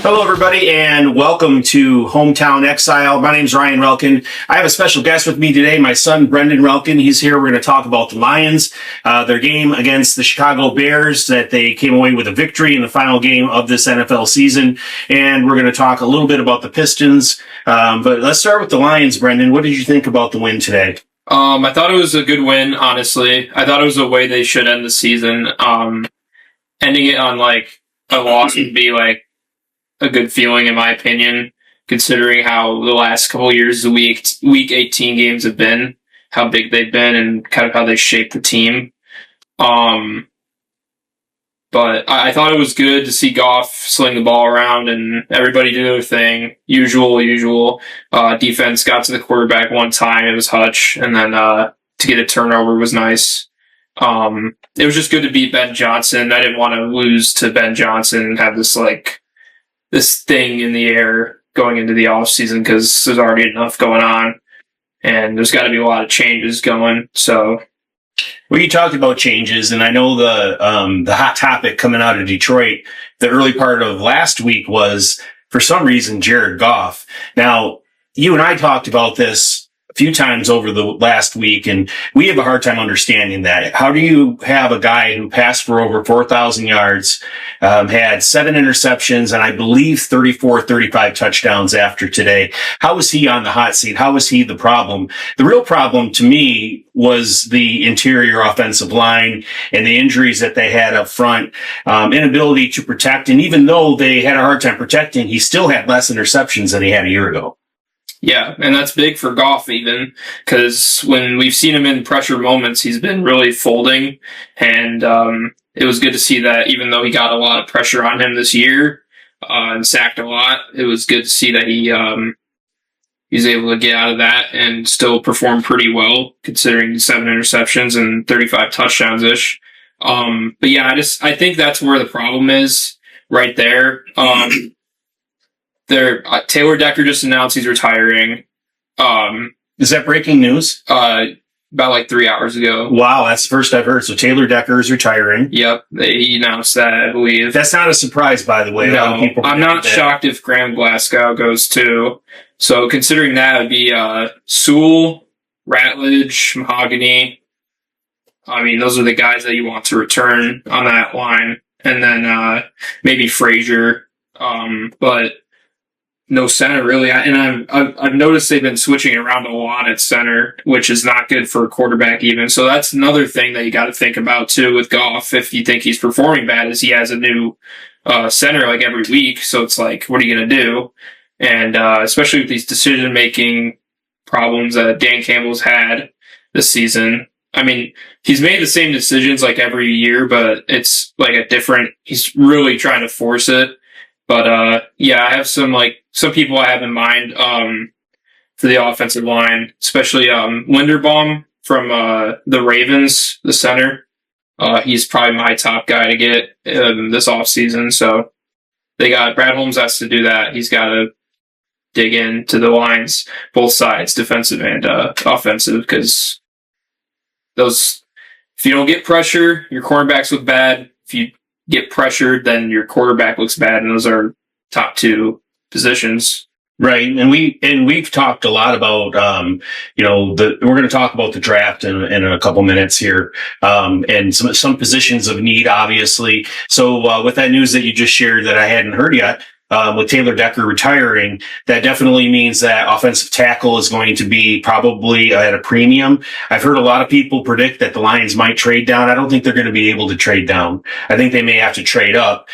Hello, everybody, and welcome to Hometown Exile. My name is Ryan Relkin. I have a special guest with me today, my son, Brendan Relkin. He's here. We're going to talk about the Lions, their game against the Chicago Bears, that they came away with a victory in the final game of this NFL season. And we're going to talk a little bit about the Pistons. But let's start with the Lions, Brendan. What did you think about the win today? I thought it was a good win, honestly. I thought it was the way they should end the season. Ending it on, a loss would be, a good feeling, in my opinion, considering how the last couple of years, the week 18 games have been, how big they've been, and kind of how they shaped the team. But I thought it was good to see Goff sling the ball around and everybody do their thing. Usual. Defense got to the quarterback one time. It was Hutch. And then to get a turnover was nice. It was just good to beat Ben Johnson. I didn't want to lose to Ben Johnson and have this thing in the air going into the offseason because there's already enough going on. And there's got to be a lot of changes going. So, well, you talked about changes, and I know the hot topic coming out of Detroit the early part of last week was, for some reason, Jared Goff. Now, you and I talked about this a few times over the last week, and we have a hard time understanding that. How do you have a guy who passed for over 4,000 yards, had 7 interceptions, and I believe 35 touchdowns after today? How was he on the hot seat? How was he the problem? The real problem to me was the interior offensive line and the injuries that they had up front, inability to protect. And even though they had a hard time protecting, he still had less interceptions than he had a year ago. Yeah, and that's big for Goff even, because when we've seen him in pressure moments, he's been really folding, and it was good to see that even though he got a lot of pressure on him this year and sacked a lot, it was good to see that he's able to get out of that and still perform pretty well, considering 7 interceptions and 35 touchdowns-ish. But yeah, I think that's where the problem is right there. Taylor Decker just announced he's retiring. Is that breaking news? About 3 hours ago. Wow, that's the first I've heard. So Taylor Decker is retiring. Yep, he announced that, I believe. That's not a surprise, by the way. No, I'm not shocked if Graham Glasgow goes too. So considering that, it would be Sewell, Ratledge, Mahogany. I mean, those are the guys that you want to return on that line. And then maybe Frazier. But no center, really. And I've noticed they've been switching around a lot at center, which is not good for a quarterback even. So that's another thing that you got to think about, too, with Goff. If you think he's performing bad, is he has a new center every week. So it's what are you going to do? And especially with these decision-making problems that Dan Campbell's had this season. I mean, he's made the same decisions every year, but it's he's really trying to force it. But yeah, I have some people I have in mind for the offensive line, especially Linderbaum from the Ravens, the center. He's probably my top guy to get this offseason. So they got Brad Holmes has to do that. He's got to dig into the lines, both sides, defensive and offensive, because if you don't get pressure, your cornerbacks look bad. If you get pressured, then your quarterback looks bad, and those are top 2 positions. Right, and we've talked a lot about we're going to talk about the draft in a couple minutes here, and some positions of need, obviously. So with that news that you just shared that I hadn't heard yet, with Taylor Decker retiring, that definitely means that offensive tackle is going to be probably at a premium. I've heard a lot of people predict that the Lions might trade down. I don't think they're going to be able to trade down. I think they may have to trade up.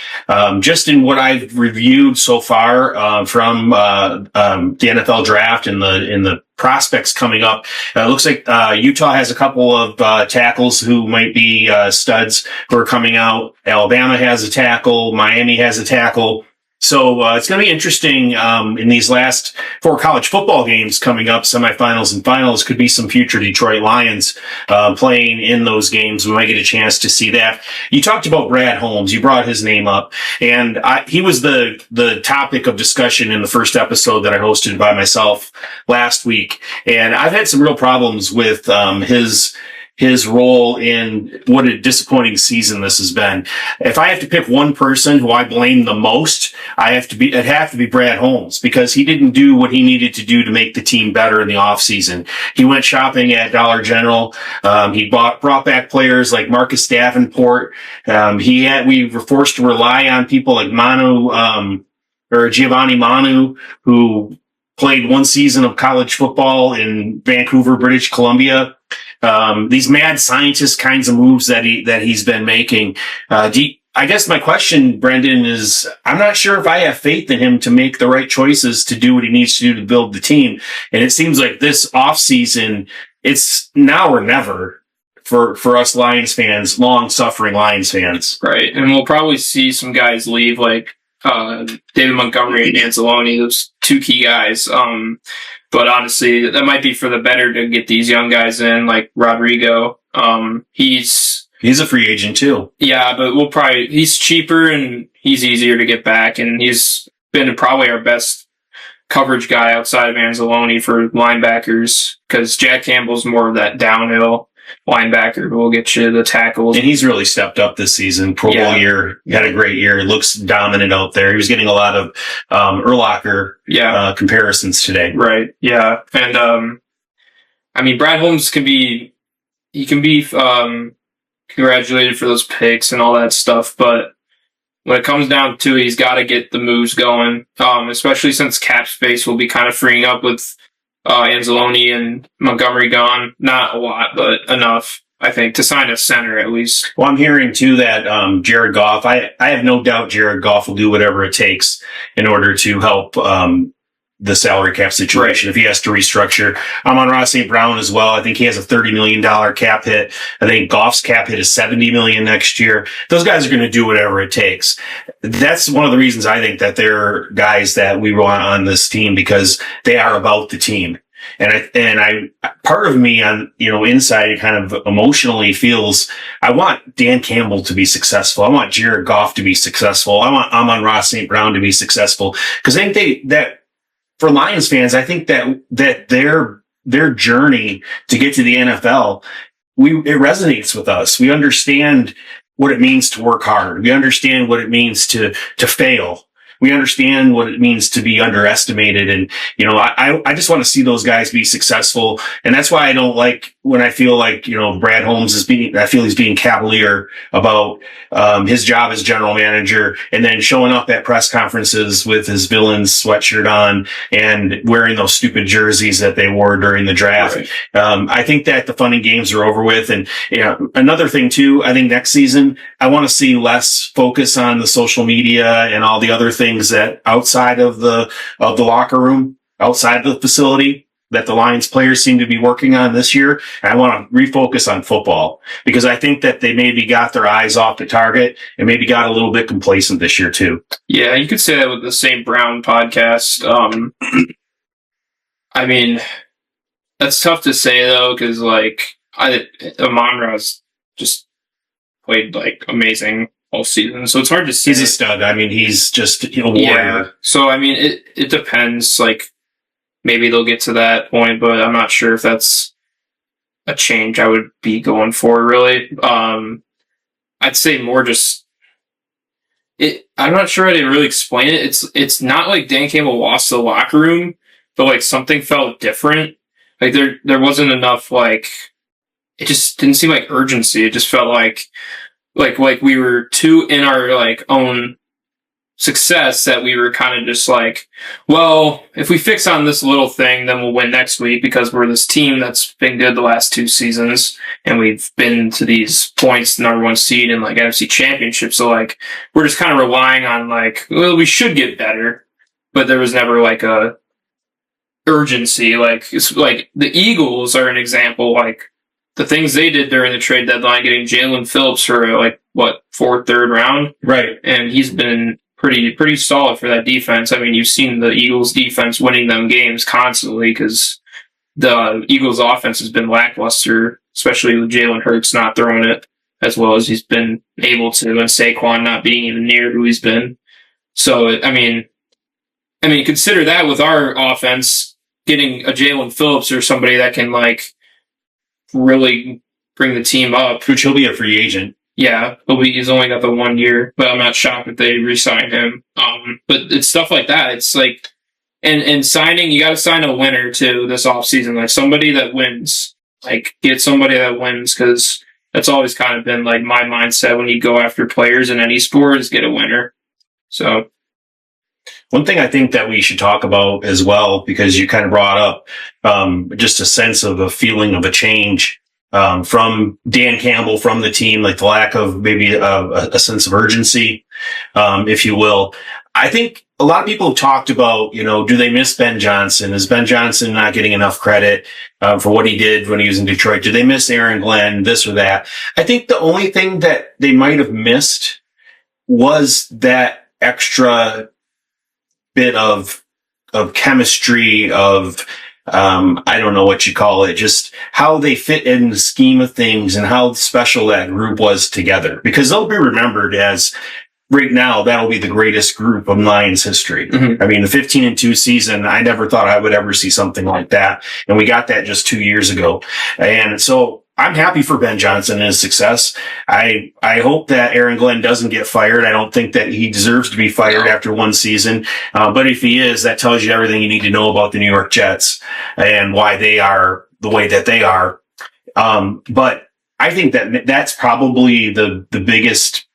Just in what I've reviewed so far from the NFL draft and the prospects coming up, it looks like Utah has a couple of tackles who might be studs who are coming out. Alabama has a tackle. Miami has a tackle. So it's going to be interesting in these last 4 college football games coming up, semifinals and finals. Could be some future Detroit Lions playing in those games. We might get a chance to see that. You talked about Brad Holmes. You brought his name up, and he was the topic of discussion in the first episode that I hosted by myself last week. And I've had some real problems with his his role in what a disappointing season this has been. If I have to pick one person who I blame the most, it'd have to be Brad Holmes, because he didn't do what he needed to do to make the team better in the offseason. He went shopping at Dollar General. He brought back players like Marcus Davenport. We were forced to rely on people like Giovanni Manu, who played one season of college football in Vancouver, British Columbia. These mad scientist kinds of moves that he's been making. I guess my question, Brendan, is I'm not sure if I have faith in him to make the right choices to do what he needs to do to build the team. And it seems like this offseason, it's now or never for us Lions fans, long-suffering Lions fans. Right. And we'll probably see some guys leave, like David Montgomery and Anzalone, those two key guys. But honestly, that might be for the better to get these young guys in, like Rodrigo. He's a free agent too. Yeah, but he's cheaper and he's easier to get back, and he's been probably our best coverage guy outside of Anzalone for linebackers, because Jack Campbell's more of that downhill linebacker who will get you the tackles. And he's really stepped up this season. Pro Bowl year. He had a great year. He looks dominant out there. He was getting a lot of Urlacher comparisons today. Right. Yeah. And I mean, Brad Holmes can be congratulated for those picks and all that stuff, but when it comes down to it, he's got to get the moves going, especially since cap space will be kind of freeing up with Anzalone and Montgomery gone. Not a lot, but enough, I think, to sign a center at least. Well, I'm hearing too that Jared Goff, I have no doubt Jared Goff will do whatever it takes in order to help the salary cap situation. Right. If he has to restructure. I'm on Ross St. Brown as well. I think he has a $30 million cap hit. I think Goff's cap hit is $70 million next year. Those guys are going to do whatever it takes. That's one of the reasons I think that they're guys that we want on this team, because they are about the team. And I part of me on, inside kind of emotionally feels I want Dan Campbell to be successful. I want Jared Goff to be successful. I want Amon-Ra St. Brown to be successful, because I think that for Lions fans, I think that their journey to get to the NFL, it resonates with us. We understand what it means to work hard. We understand what it means to fail. We understand what it means to be underestimated. And, I just want to see those guys be successful. And that's why I don't like when I feel like, Brad Holmes I feel he's being cavalier about his job as general manager, and then showing up at press conferences with his villains sweatshirt on and wearing those stupid jerseys that they wore during the draft. Right. I think that the fun and games are over with. And another thing too, I think next season, I want to see less focus on the social media and all the other things that outside of the locker room, outside of the facility, that the Lions players seem to be working on this year. And I want to refocus on football, because I think that they maybe got their eyes off the target and maybe got a little bit complacent this year too. Yeah, you could say that with the St. Brown podcast. I mean, that's tough to say though, because Amon-Ra's just played amazing all season, so it's hard to see. He's a stud. I mean, he's just a warrior. Yeah. So I mean, it depends. Maybe they'll get to that point, but I'm not sure if that's a change I would be going for, really. I'd say more just I'm not sure how to really explain it. It's not like Dan Campbell lost the locker room, but something felt different. There wasn't enough it just didn't seem like urgency. It just felt like we were too in our own success that we were kind of just well, if we fix on this little thing, then we'll win next week, because we're this team that's been good the last 2 seasons and we've been to these points, number 1 seed in NFC Championship. So we're just kind of relying on well, we should get better, but there was never a urgency. It's the Eagles are an example. The things they did during the trade deadline, getting Jalen Phillips for 4th, 3rd round, right? And he's been pretty solid for that defense. I mean, you've seen the Eagles defense winning them games constantly, because the Eagles offense has been lackluster, especially with Jalen Hurts not throwing it as well as he's been able to, and Saquon not being even near who he's been. So, I mean, consider that with our offense, getting a Jalen Phillips or somebody that can really bring the team up. Which he'll be a free agent. Yeah, he's only got the 1 year, but I'm not shocked if they re-sign him. But it's stuff like that. It's like, and signing, you got to sign a winner too this offseason, like somebody that wins. Like, get somebody that wins, because that's always kind of been like my mindset when you go after players in any sport is get a winner. So. One thing I think that we should talk about as well, because you kind of brought up just a sense of a feeling of a change from Dan Campbell, from the team, like the lack of maybe a sense of urgency, if you will. I think a lot of people have talked about, do they miss Ben Johnson? Is Ben Johnson not getting enough credit for what he did when he was in Detroit? Do they miss Aaron Glenn, this or that? I think the only thing that they might have missed was that extra bit of chemistry, of I don't know what you call it, just how they fit in the scheme of things and how special that group was together. Because they'll be remembered as, right now, that'll be the greatest group in Lions history. Mm-hmm. I mean, the 15-2 season, I never thought I would ever see something like that. And we got that just 2 years ago. And so I'm happy for Ben Johnson and his success. I hope that Aaron Glenn doesn't get fired. I don't think that he deserves to be fired after one season. But if he is, that tells you everything you need to know about the New York Jets and why they are the way that they are. But I think that that's probably the biggest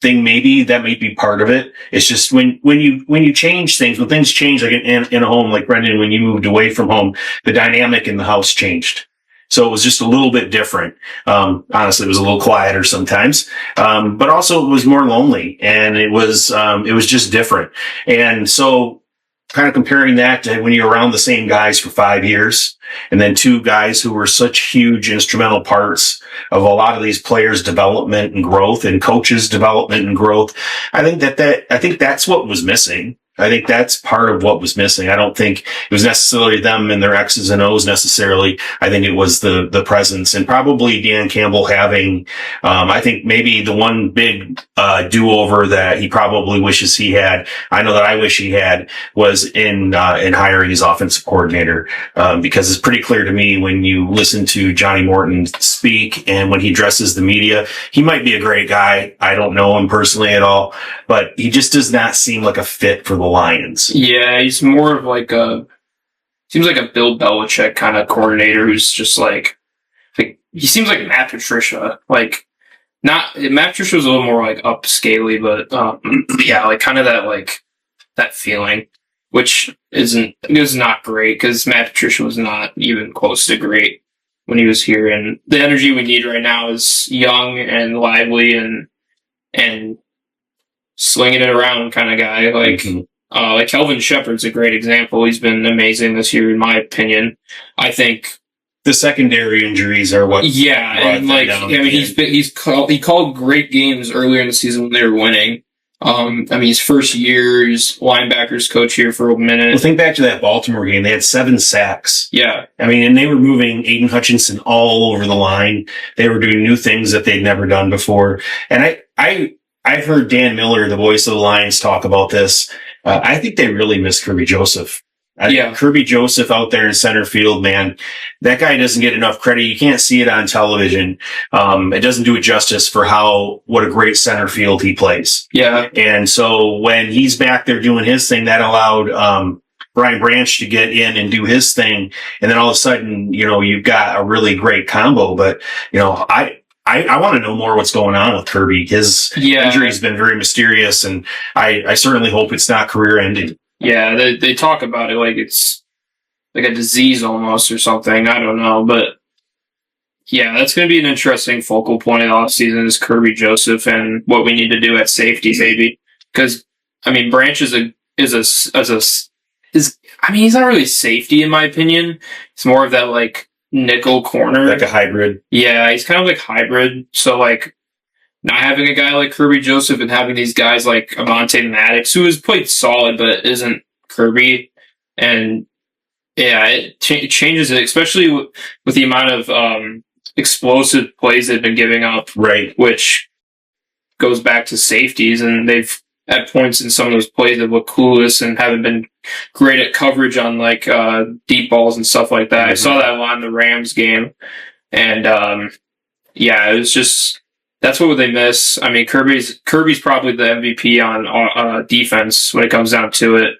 thing. Maybe that might be part of it. It's just when you change things, when things change, like in a home, like Brendan, when you moved away from home, the dynamic in the house changed. So it was just a little bit different. Honestly, it was a little quieter sometimes. But also it was more lonely, and it was just different. And so kind of comparing that to when you're around the same guys for 5 years, and then two guys who were such huge instrumental parts of a lot of these players' development and growth, and coaches' development and growth. I think that's what was missing. I think that's part of what was missing. I don't think it was necessarily them and their X's and O's necessarily. I think it was the presence, and probably Dan Campbell having, I think maybe the one big do-over that he probably wishes he had, I know that I wish he had, was in hiring his offensive coordinator, because it's pretty clear to me when you listen to Johnny Morton speak and when he addresses the media, he might be a great guy. I don't know him personally at all, but he just does not seem like a fit for the Lions. Yeah, he's more of like seems like a Bill Belichick kind of coordinator who's just like he seems like Matt Patricia. Like, not, Matt Patricia was a little more like upscaley, but yeah, like kind of that feeling, which is not great, because Matt Patricia was not even close to great when he was here. And the energy we need right now is young and lively and slinging it around kind of guy. Like, like Kelvin Shepard's a great example. He's been amazing this year, in my opinion. I think the secondary injuries are what. Yeah, and like, I mean, he called great games earlier in the season when they were winning. I mean, his first year, he's linebackers coach here for a minute. Well, think back to that Baltimore game. They had 7 sacks. Yeah. I mean, and they were moving Aiden Hutchinson all over the line. They were doing new things that they'd never done before. And I've heard Dan Miller, the voice of the Lions, talk about this. I think they really miss Kirby Joseph. I think Kirby Joseph out there in center field, man, that guy doesn't get enough credit. You can't see it on television. It doesn't do it justice for what a great center field he plays. Yeah. And so when he's back there doing his thing, that allowed Brian Branch to get in and do his thing. And then all of a sudden, you've got a really great combo. But, I want to know more what's going on with Kirby. His injury's been very mysterious, and I certainly hope it's not career ending. Yeah, they talk about it like it's like a disease almost or something. I don't know, but yeah, that's going to be an interesting focal point of the offseason is Kirby Joseph and what we need to do at safety, maybe. Because I mean, Branch is he's not really safety in my opinion. It's more of that like nickel corner, like a hybrid. Yeah, he's kind of like hybrid. So like, not having a guy like Kirby Joseph and having these guys like Avonte Maddox, who has played solid but isn't Kirby, and yeah, it changes it, especially with the amount of explosive plays they've been giving up. Right, which goes back to safeties, and they've at points in some of those plays that look clueless and haven't been great at coverage on like deep balls and stuff like that. I saw that a lot in the Rams game, and Yeah, it was just that's what they miss. I mean, Kirby's probably the MVP on defense when it comes down to it.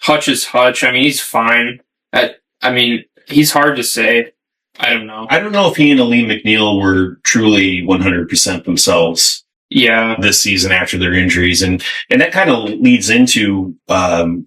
Hutch is Hutch. I mean, he's fine. I mean, he's hard to say. I don't know. I don't know if he and Aleem McNeil were truly 100% themselves. Yeah, this season after their injuries, and that kind of leads into that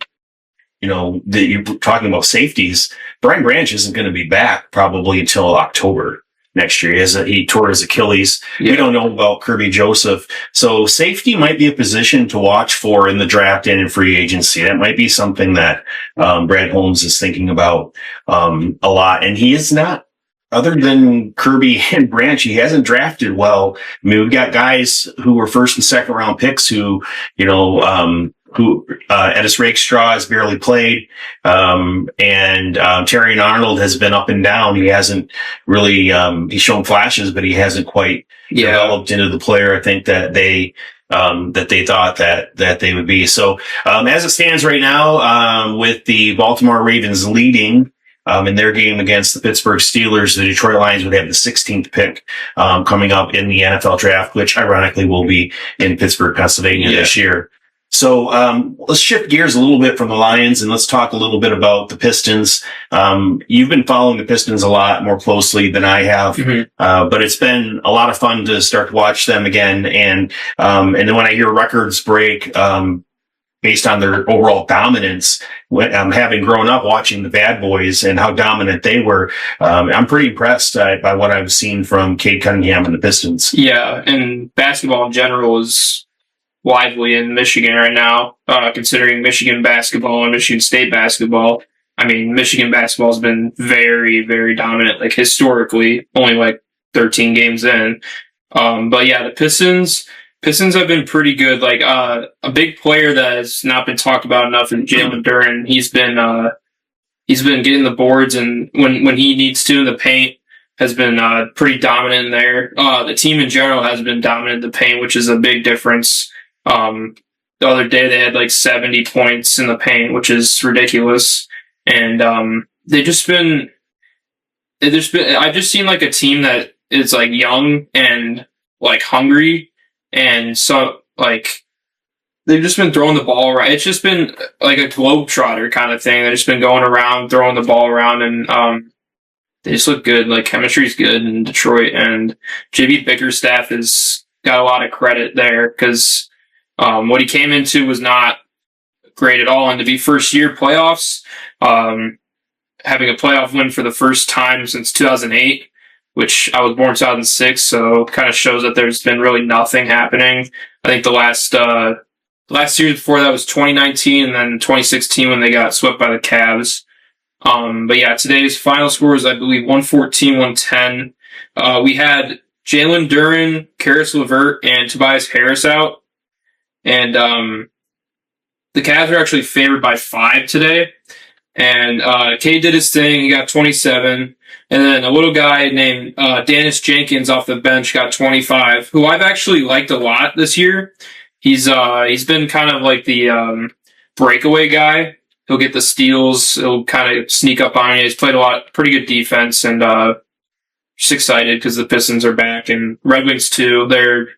you're talking about safeties. Brian Branch isn't going to be back probably until October next year. He tore his Achilles. Yeah. We don't know about Kirby Joseph, so safety might be a position to watch for in the draft and in free agency. That might be something that Brad Holmes is thinking about a lot, and he is not. Other than Kirby and Branch, he hasn't drafted well. I mean, we've got guys who were first and second round picks who Edis Rakestraw has barely played. And Terrion Arnold has been up and down. He hasn't really, he's shown flashes, but he hasn't quite developed into the player I think that they thought that they would be. So, as it stands right now, with the Baltimore Ravens leading, in their game against the Pittsburgh Steelers, the Detroit Lions would have the 16th pick coming up in the NFL draft, which ironically will be in Pittsburgh, Pennsylvania this year. So let's shift gears a little bit from the Lions and let's talk a little bit about the Pistons. You've been following the Pistons a lot more closely than I have, but it's been a lot of fun to start to watch them again. And then when I hear records break, based on their overall dominance, having grown up watching the Bad Boys and how dominant they were, I'm pretty impressed by what I've seen from Cade Cunningham and the Pistons. Yeah, and basketball in general is lively in Michigan right now, considering Michigan basketball and Michigan State basketball. I mean, Michigan basketball has been very, very dominant, like historically, only like 13 games in. But yeah, the Pistons have been pretty good. Like, a big player that has not been talked about enough is Jalen Duren. He's been getting the boards, and when he needs to in the paint, has been pretty dominant in there. The team in general has been dominant in the paint, which is a big difference. The other day they had like 70 points in the paint, which is ridiculous. And I've just seen like a team that is like young and like hungry. And so, like, they've just been throwing the ball around. It's just been like a globetrotter kind of thing. They've just been going around, throwing the ball around, and they just look good. Like, chemistry's good in Detroit, and JB Bickerstaff has got a lot of credit there because what he came into was not great at all. And to be first-year playoffs, having a playoff win for the first time since 2008, which I was born in 2006, so kind of shows that there's been really nothing happening. I think the last year before that was 2019, and then 2016 when they got swept by the Cavs. But yeah, today's final score is, I believe, 114-110. We had Jalen Duren, Karis LeVert, and Tobias Harris out. And the Cavs are actually favored by 5 today. And Cade did his thing. He got 27. And then a little guy named Dennis Jenkins off the bench got 25, who I've actually liked a lot this year. He's been kind of like the breakaway guy. He'll get the steals. He'll kind of sneak up on you. He's played a lot, pretty good defense, and just excited because the Pistons are back and Red Wings too. They're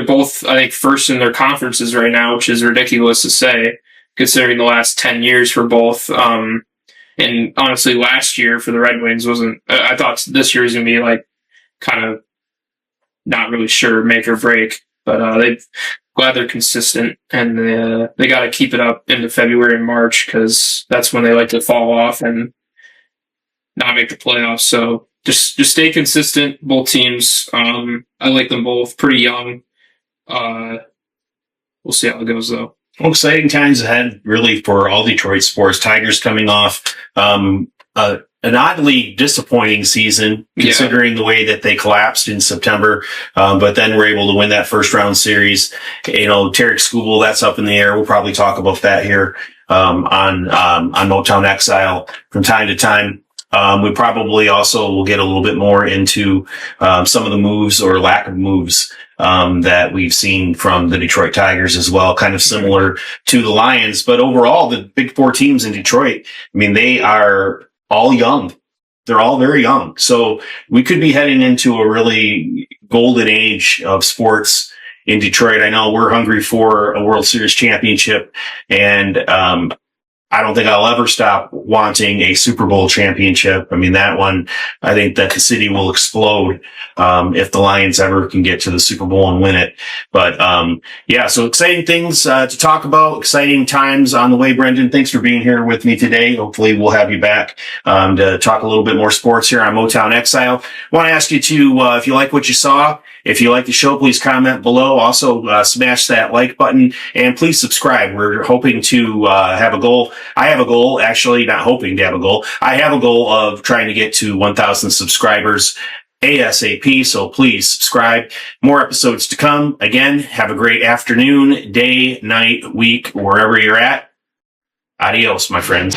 both, I think, first in their conferences right now, which is ridiculous to say considering the last 10 years for both. And honestly, last year for the Red Wings wasn't. I thought this year was going to be like kind of not really sure, make or break. But glad they're consistent, and they got to keep it up into February and March because that's when they like to fall off and not make the playoffs. So just stay consistent, both teams. I like them both. Pretty young. We'll see how it goes though. Well, exciting times ahead, really, for all Detroit sports. Tigers coming off an oddly disappointing season, considering the way that they collapsed in September. But then we're able to win that first round series. Tarek Skubal, that's up in the air. We'll probably talk about that here on Motown Exile from time to time. We probably also will get a little bit more into some of the moves or lack of moves that we've seen from the Detroit Tigers as well, kind of similar to the Lions. But overall, the big 4 teams in Detroit, I mean, they are all young. they're all very young. So we could be heading into a really golden age of sports in Detroit. I know we're hungry for a World Series championship, and I don't think I'll ever stop wanting a Super Bowl championship. I mean, that one, I think that the city will explode if the Lions ever can get to the Super Bowl and win it. But yeah, so exciting things to talk about, exciting times on the way. Brendan, thanks for being here with me today. Hopefully we'll have you back to talk a little bit more sports here on Motown Exile. I want to ask you to, if you like what you saw, if you like the show, please comment below. Also, smash that like button and please subscribe. We're hoping to have a goal. I have a goal, actually, not hoping to have a goal. I have a goal of trying to get to 1,000 subscribers ASAP. So please subscribe. More episodes to come. Again, have a great afternoon, day, night, week, wherever you're at. Adios, my friends.